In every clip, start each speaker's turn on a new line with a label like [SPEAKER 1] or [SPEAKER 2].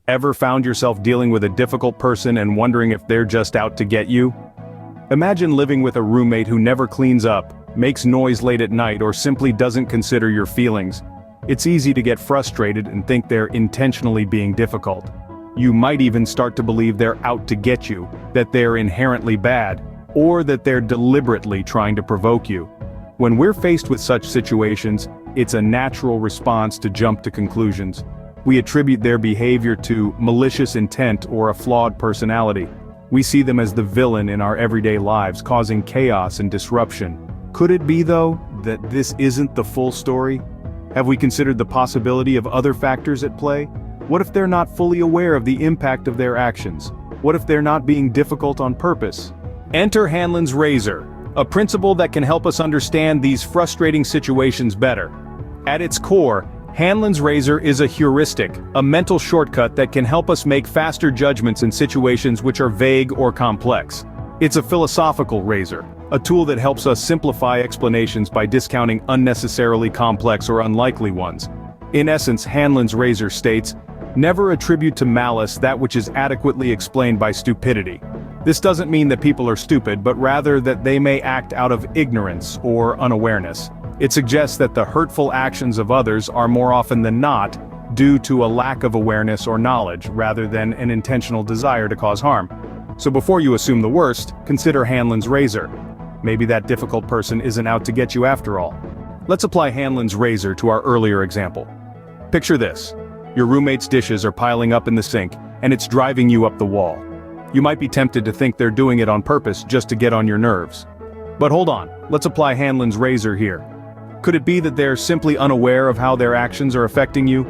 [SPEAKER 1] Ever found yourself dealing with a difficult person and wondering if they're just out to get you? Imagine living with a roommate who never cleans up, makes noise late at night, or simply doesn't consider your feelings. It's easy to get frustrated and think they're intentionally being difficult. You might even start to believe they're out to get you, that they're inherently bad, or that they're deliberately trying to provoke you. When we're faced with such situations, it's a natural response to jump to conclusions. We attribute their behavior to malicious intent or a flawed personality. We see them as the villain in our everyday lives, causing chaos and disruption. Could it be, though, that this isn't the full story? Have we considered the possibility of other factors at play? What if they're not fully aware of the impact of their actions? What if they're not being difficult on purpose? Enter Hanlon's Razor, a principle that can help us understand these frustrating situations better. At its core, Hanlon's Razor is a heuristic, a mental shortcut that can help us make faster judgments in situations which are vague or complex. It's a philosophical razor, a tool that helps us simplify explanations by discounting unnecessarily complex or unlikely ones. In essence, Hanlon's Razor states, "Never attribute to malice that which is adequately explained by stupidity." This doesn't mean that people are stupid, but rather that they may act out of ignorance or unawareness. It suggests that the hurtful actions of others are more often than not due to a lack of awareness or knowledge, rather than an intentional desire to cause harm. So before you assume the worst, consider Hanlon's Razor. Maybe that difficult person isn't out to get you after all. Let's apply Hanlon's Razor to our earlier example. Picture this. Your roommate's dishes are piling up in the sink, and it's driving you up the wall. You might be tempted to think they're doing it on purpose just to get on your nerves. But hold on, let's apply Hanlon's Razor here. Could it be that they're simply unaware of how their actions are affecting you?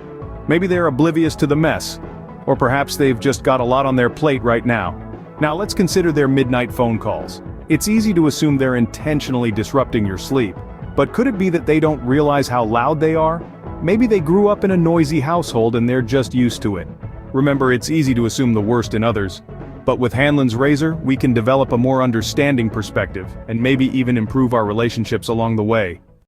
[SPEAKER 1] Maybe they're oblivious to the mess. Or perhaps they've just got a lot on their plate right now. Now let's consider their midnight phone calls. It's easy to assume they're intentionally disrupting your sleep. But could it be that they don't realize how loud they are? Maybe they grew up in a noisy household and they're just used to it. Remember, it's easy to assume the worst in others. But with Hanlon's Razor, we can develop a more understanding perspective, and maybe even improve our relationships along the way.